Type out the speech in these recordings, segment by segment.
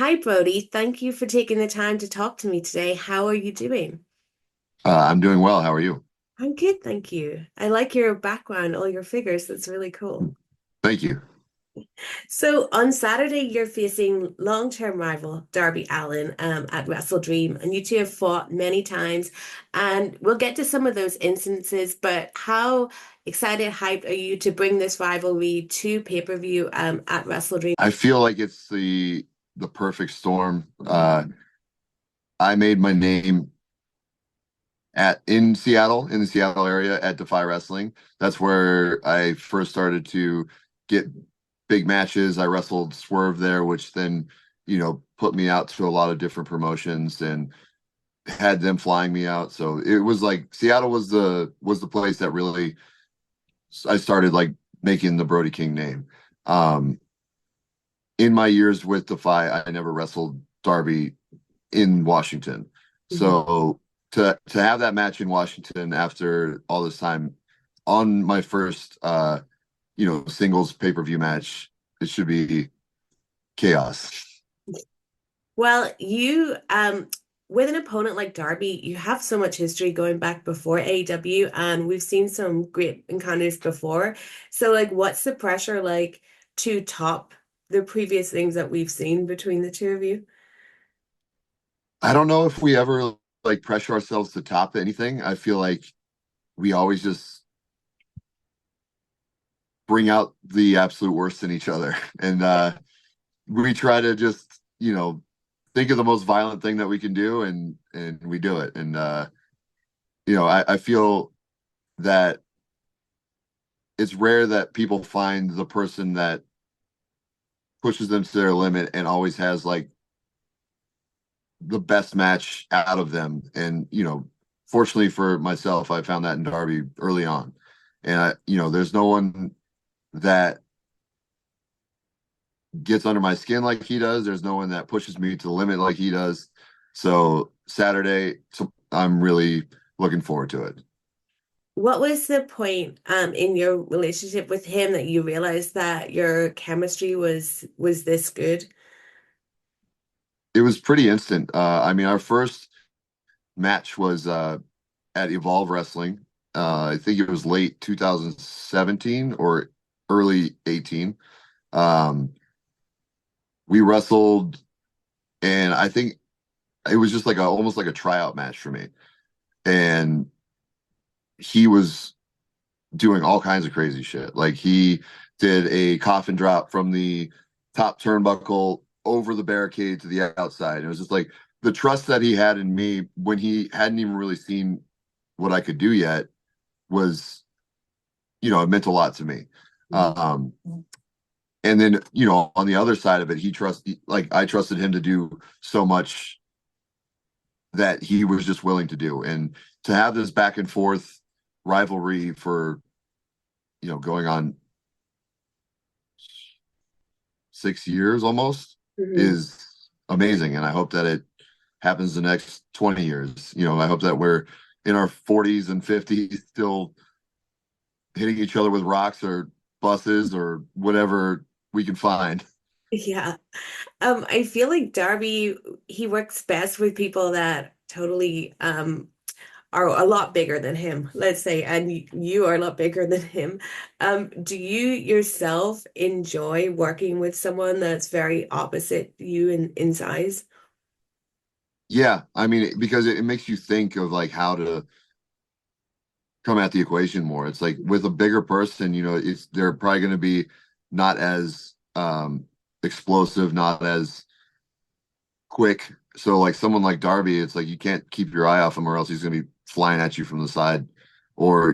Hi, Brody. Thank you for taking the time to talk to me today. How are you doing? I'm doing well. How are you? I'm good, thank you. I like your background, all your figures. That's really cool. Thank you. So on Saturday, you're facing long-term rival Darby Allin at WrestleDream, and you two have fought many times. And we'll get to some of those instances, but how excited, hyped are you to bring this rivalry to pay-per-view at WrestleDream? I feel like it's the perfect storm. I made my name at in Seattle, in the Seattle area at Defy Wrestling. That's where I first started to get big matches. I wrestled Swerve there, which then, put me out to a lot of different promotions and had them flying me out. So it was like Seattle was the place that really I started like making the Brody King name. Um, in my years with Defy, I never wrestled Darby in Washington. Mhm. So to have that match in Washington after all this time on my first singles pay-per-view match, it should be chaos. Well, you with an opponent like Darby, you have so much history going back before AEW, and we've seen some great encounters before. So, like, what's the pressure like to top the previous things that we've seen between the two of you? I don't know if we ever like pressure ourselves to top anything. I feel like we always just bring out the absolute worst in each other. And we try to just, think of the most violent thing that we can do and we do it. And I feel that it's rare that people find the person that pushes them to their limit and always has like the best match out of them. And, fortunately for myself, I found that in Darby early on. And there's no one that gets under my skin like he does. There's no one that pushes me to the limit like he does. So Saturday, I'm really looking forward to it. What was the point in your relationship with him that you realized that your chemistry was this good? It was pretty instant. I mean, our first match was at Evolve Wrestling. I think it was late 2017 or early 18. Um, we wrestled, and I think it was just like almost like a tryout match for me. And he was doing all kinds of crazy shit. Like he did a coffin drop from the top turnbuckle over the barricade to the outside. It was just like the trust that he had in me when he hadn't even really seen what I could do yet was, it meant a lot to me. Mhm. Um, and then, on the other side of it, like I trusted him to do so much that he was just willing to do. And to have this back and forth rivalry for, going on 6 years almost Mhm. is amazing. And I hope that it happens the next 20 years. I hope that we're in our 40s and 50s still hitting each other with rocks or buses or whatever we can find. Yeah. I feel like Darby, he works best with people that totally are a lot bigger than him, let's say, and you are a lot bigger than him. Do you yourself enjoy working with someone that's very opposite you in size? Yeah, I mean, because it makes you think of like how to come at the equation more. It's like with a bigger person, they're probably going to be not as explosive, not as quick. So like someone like Darby, it's like you can't keep your eye off him or else he's going to be flying at you from the side or,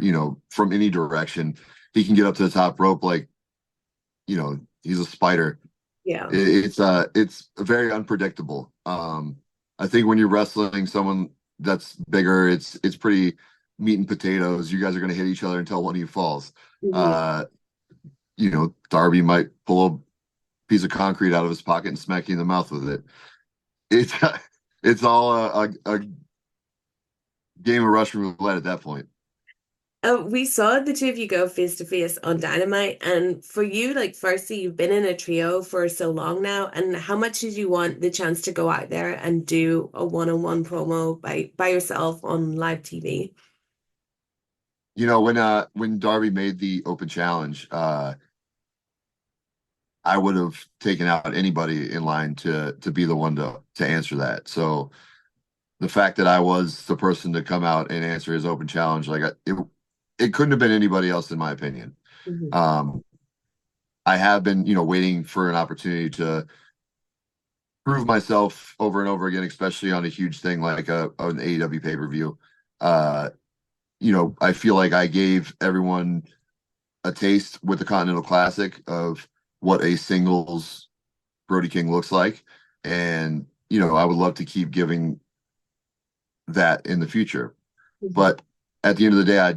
from any direction. He can get up to the top rope like, he's a spider. Yeah. It's very unpredictable. I think when you're wrestling someone that's bigger, it's pretty meat and potatoes. You guys are going to hit each other until one of you falls. Mhm. Uh, Darby might pull a piece of concrete out of his pocket and smack you in the mouth with it. It's it's all a game of Russian roulette at that point. We saw the two of you go face to face on Dynamite, and for you, like, firstly, you've been in a trio for so long now, and how much did you want the chance to go out there and do a one-on-one promo by yourself on live TV? When Darby made the open challenge, I would have taken out anybody in line to be the one to answer that. So the fact that I was the person to come out and answer his open challenge, it couldn't have been anybody else in my opinion. Hmm. Um, I have been, waiting for an opportunity to prove myself over and over again, especially on a huge thing like an AEW pay-per-view. Uh, I feel like I gave everyone a taste with the Continental Classic of what a singles Brody King looks like. And, I would love to keep giving that in the future. Hmm. But at the end of the day,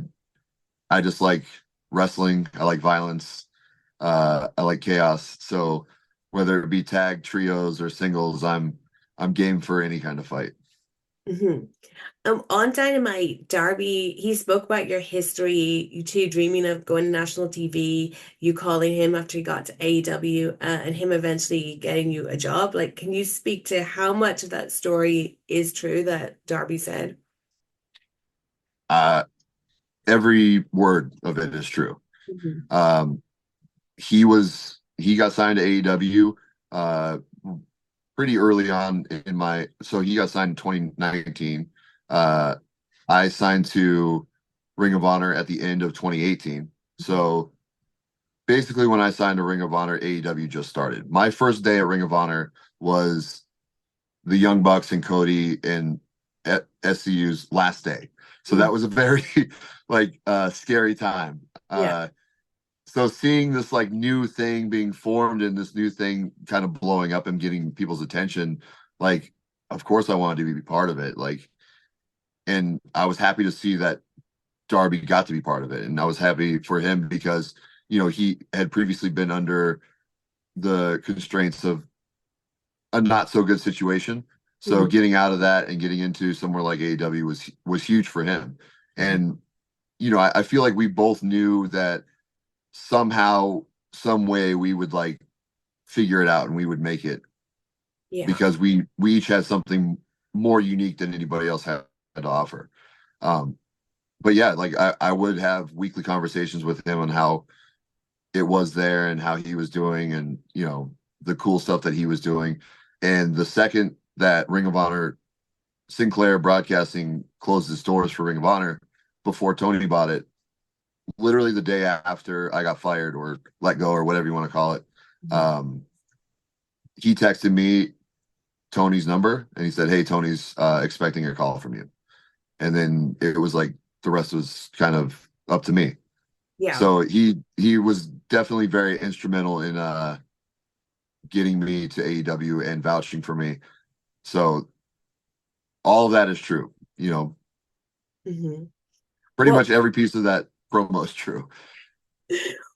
I just like wrestling. I like violence. I like chaos. So whether it be tag, trios, or singles, I'm game for any kind of fight. Hmm. On Dynamite, Darby, he spoke about your history, you two dreaming of going to national TV, you calling him after he got to AEW, and him eventually getting you a job. Like, can you speak to how much of that story is true that Darby said? Uh, every word of it is true. Hmm. Um, he got signed to AEW uh, pretty early on in my. So he got signed in 2019. Uh, I signed to Ring of Honor at the end of 2018. So basically, when I signed to Ring of Honor, AEW just started. My first day at Ring of Honor was the Young Bucks and Cody and SCU's last day. So Hmm. that was a very scary time. Yeah. So seeing this like new thing being formed and this new thing kind of blowing up and getting people's attention, like of course I wanted to be part of it. And I was happy to see that Darby got to be part of it. And I was happy for him because, he had previously been under the constraints of a not so good situation. So Hmm. getting out of that and getting into somewhere like AEW was huge for him. Hmm. And I feel like we both knew that somehow, some way, we would like figure it out and we would make it Yeah. because we each had something more unique than anybody else had to offer. Um, but yeah, like I would have weekly conversations with him on how it was there and how he was doing and the cool stuff that he was doing. And the second that Ring of Honor Sinclair Broadcasting closed its doors for Ring of Honor before Tony bought it, literally the day after I got fired or let go or whatever you want to call it, Hmm. um, he texted me Tony's number and he said, "Hey, Tony's expecting a call from you." And then it was like the rest was kind of up to me. Yeah. So he was definitely very instrumental in getting me to AEW and vouching for me. So all of that is true. Hmm. Pretty What much every piece of that promo is true.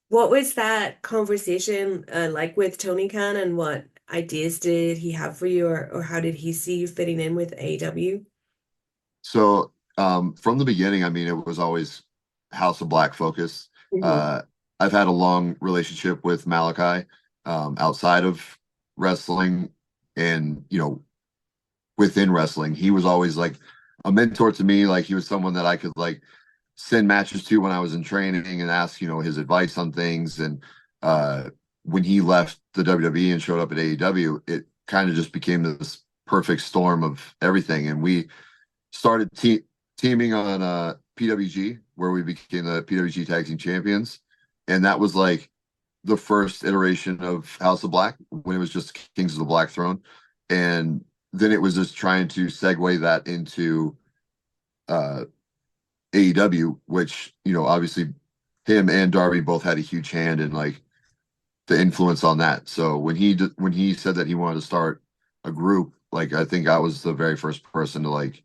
what was that conversation like with Tony Khan, and what ideas did he have for you, or how did he see you fitting in with AEW? So from the beginning, I mean, it was always House of Black focus. Hmm. Uh, I've had a long relationship with Malachi outside of wrestling and, within wrestling. He was always like a mentor to me. Like he was someone that I could like send matches to when I was in training and ask, his advice on things. And uh, when he left the WWE and showed up at AEW, it kind of just became this perfect storm of everything. And we started teaming on PWG, where we became the PWG Tag Team Champions. And that was like the first iteration of House of Black when it was just Kings of the Black Throne. And then it was just trying to segue that into uh, AEW, which obviously him and Darby both had a huge hand in like the influence on that. So when he said that he wanted to start a group, like I think I was the very first person to like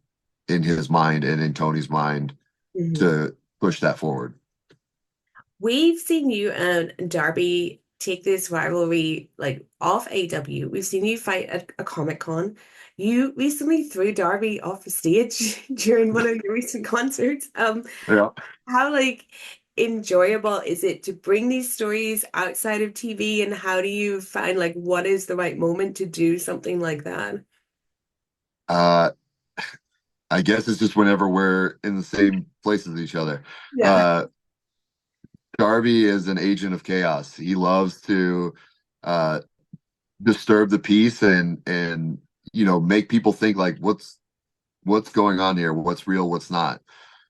in his mind and in Tony's mind Hmm. to push that forward. We've seen you and Darby take this rivalry like off AW. We've seen you fight at a Comic-Con. You recently threw Darby off the stage during one of your recent concerts. Yeah. How like enjoyable is it to bring these stories outside of TV, and how do you find like what is the right moment to do something like that? Uh, I guess it's just whenever we're in the same place as each other. Yeah. Uh, Darby is an agent of chaos. He loves to uh, disturb the peace and make people think like what's going on here, what's real, what's not.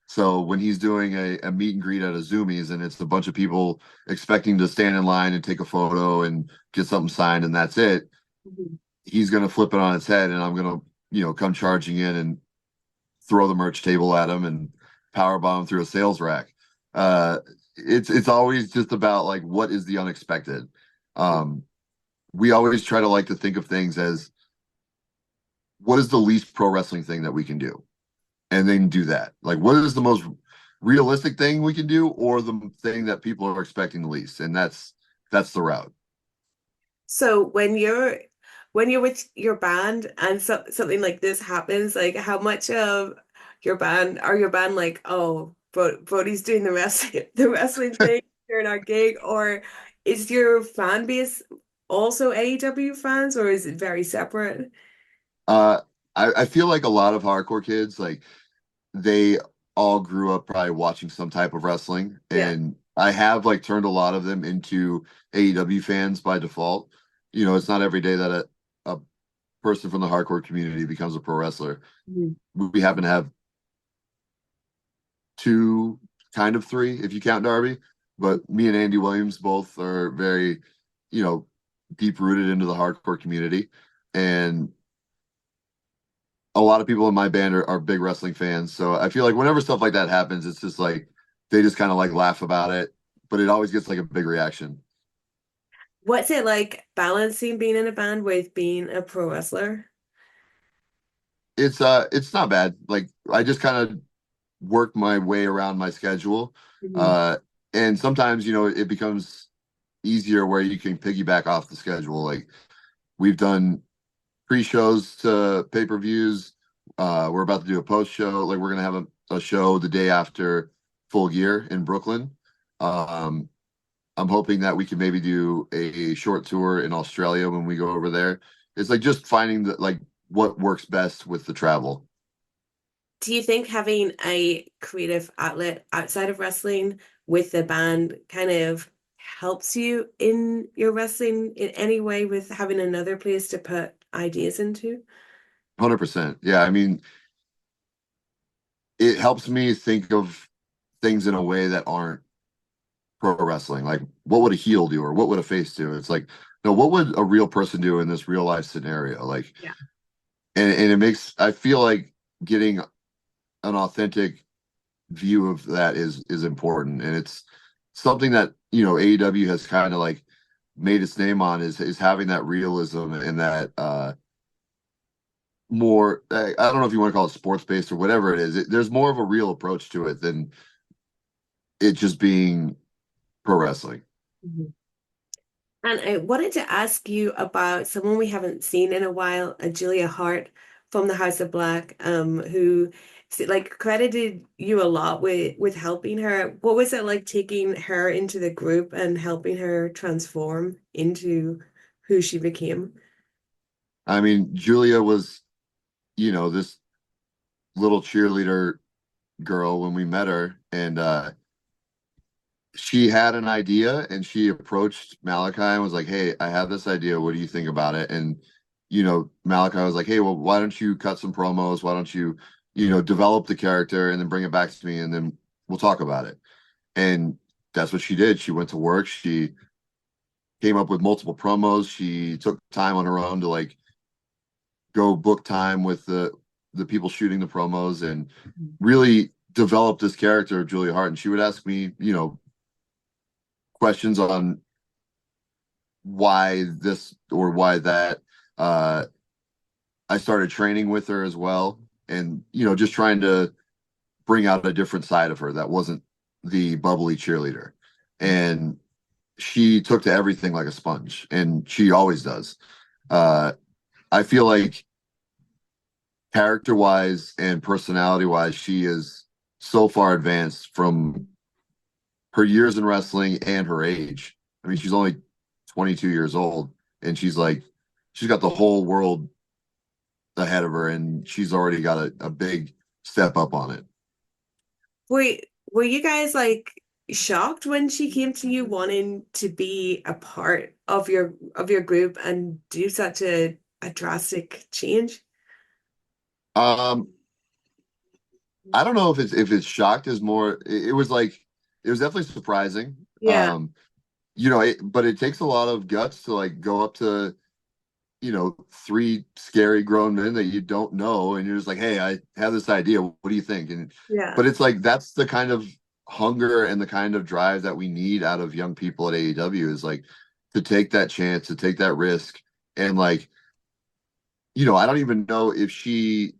So when he's doing a meet and greet at a Zoomies and it's a bunch of people expecting to stand in line and take a photo and get something signed and that's it, Mhm. he's gonna flip it on its head and I'm gonna come charging in and throw the merch table at him and power bomb through a sales rack. Uh, it's always just about like what is the unexpected. Um, we always try to like to think of things as what is the least pro wrestling thing that we can do, and then do that. Like what is the most realistic thing we can do, or the thing that people are expecting the least, and that's the route. So when you're with your band and something like this happens, like how much of your band like, oh, Brody's doing the wrestling the wrestling thing during our gig, or is your fan base also AEW fans, or is it very separate? Uh, I feel like a lot of hardcore kids like they all grew up probably watching some type of wrestling, Yeah. and I have like turned a lot of them into AEW fans by default. It's not every day that a person from the hardcore community becomes a pro wrestler. Mhm. We happen to have two, kind of three, if you count Darby, but me and Andy Williams both are very, you know, deep rooted into the hardcore community. And a lot of people in my band are big wrestling fans. So I feel like whenever stuff like that happens, it's just like they just kind of like laugh about it, but it always gets like a big reaction. What's it like balancing being in a band with being a pro wrestler? It's not bad. Like I just kind of work my way around my schedule. Mhm. Uh and sometimes, it becomes easier where you can piggyback off the schedule. Like we've done pre-shows to pay-per-views. We're about to do a post-show. Like we're gonna have a show the day after Full Gear in Brooklyn. Um, I'm hoping that we can maybe do a short tour in Australia when we go over there. It's like just finding like what works best with the travel. Do you think having a creative outlet outside of wrestling with the band kind of helps you in your wrestling in any way with having another place to put ideas into? 100%. Yeah, I mean, it helps me think of things in a way that aren't pro wrestling. Like, what would a heel do, or what would a face do? It's like, no, what would a real person do in this real life scenario? Like, Yeah. and it makes I feel like getting an authentic view of that is important, and it's something that AEW has kind of like made its name on is having that realism and that more I don't know if you want to call it sports based or whatever it is. There's more of a real approach to it than it just being pro wrestling. Mhm. And I wanted to ask you about someone we haven't seen in a while, Julia Hart from the House of Black, who like credited you a lot with helping her. What was it like taking her into the group and helping her transform into who she became? I mean, Julia was this little cheerleader girl when we met her, and she had an idea and she approached Malachi and was like, "Hey, I have this idea. What do you think about it?" And Malachi was like, "Hey, well, why don't you cut some promos? Why don't you, develop the character and then bring it back to me and then we'll talk about it." And that's what she did. She went to work. She came up with multiple promos. She took time on her own to like go book time with the people shooting the promos and really develop this character of Julia Hart. And she would ask me, questions on why this or why that. Uh, I started training with her as well, and just trying to bring out a different side of her that wasn't the bubbly cheerleader. And she took to everything like a sponge, and she always does. Uh, I feel like character wise and personality wise, she is so far advanced from her years in wrestling and her age. I mean, she's only 22 years old, and she's got the whole world ahead of her, and she's already got a big step up on it. Were you guys like shocked when she came to you wanting to be a part of your group and do such a drastic change? Um, I don't know if it's shocked is more. It was like it was definitely surprising. Yeah, But it takes a lot of guts to like go up to three scary grown men that you don't know, and you're just like, hey, I have this idea. What do you think? And yeah. but it's like that's the kind of hunger and the kind of drive that we need out of young people at AEW is like to take that chance, to take that risk, and like I don't even know if we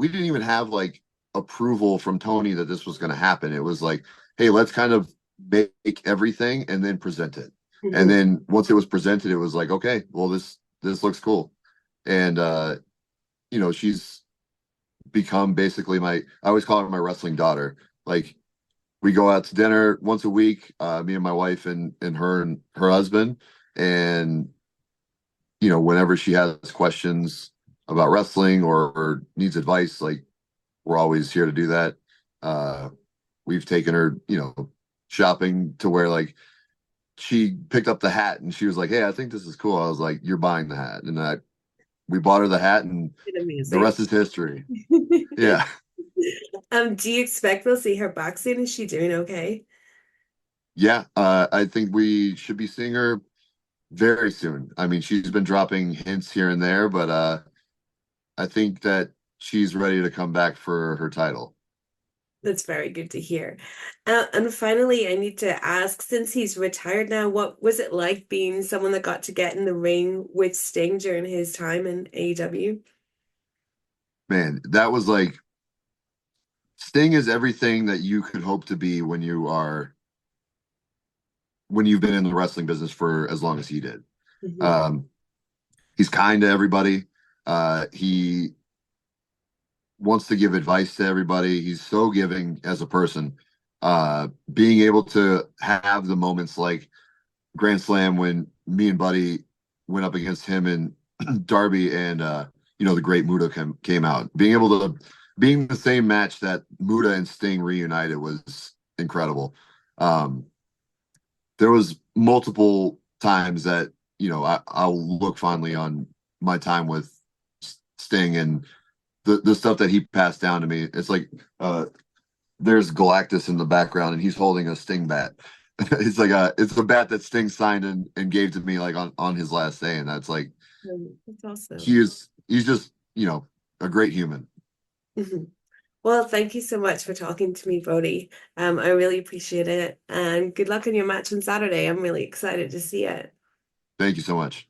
didn't even have like approval from Tony that this was going to happen. It was like, hey, let's kind of make everything and then present it. And Mhm. then once it was presented, it was like, okay, well, this looks cool. And she's become basically I always call her my wrestling daughter. Like we go out to dinner once a week, me and my wife and her husband. And whenever she has questions about wrestling or needs advice, like we're always here to do that. Uh, we've taken her, shopping to where like she picked up the hat and she was like, "Hey, I think this is cool." I was like, "You're buying the hat," and we bought her the hat, and It's the amazing. rest is history. Yeah, Do you expect we'll see her back soon? Is she doing okay? yeah. I think we should be seeing her very soon. I mean, she's been dropping hints here and there, but I think that she's ready to come back for her title. That's very good to hear. And finally, I need to ask, since he's retired now, what was it like being someone that got to get in the ring with Sting during his time in AEW? Man, that was like Sting is everything that you could hope to be when you've been in the wrestling business for as long as he did. Hmm. Um, he's kind to everybody. He wants to give advice to everybody. He's so giving as a person. Being able to have the moments like Grand Slam when me and Buddy went up against him and Darby and the great Muda came out. Being the same match that Muda and Sting reunited was incredible. Um, there was multiple times that I'll look fondly on my time with Sting and the stuff that he passed down to me. It's like there's Galactus in the background and he's holding a Sting bat. It's a bat that Sting signed and gave to me like on his last day, and that's like That's awesome. he's just a great human. Mhm. Well, thank you so much for talking to me, Brody. I really appreciate it. And good luck in your match on Saturday. I'm really excited to see it. Thank you so much.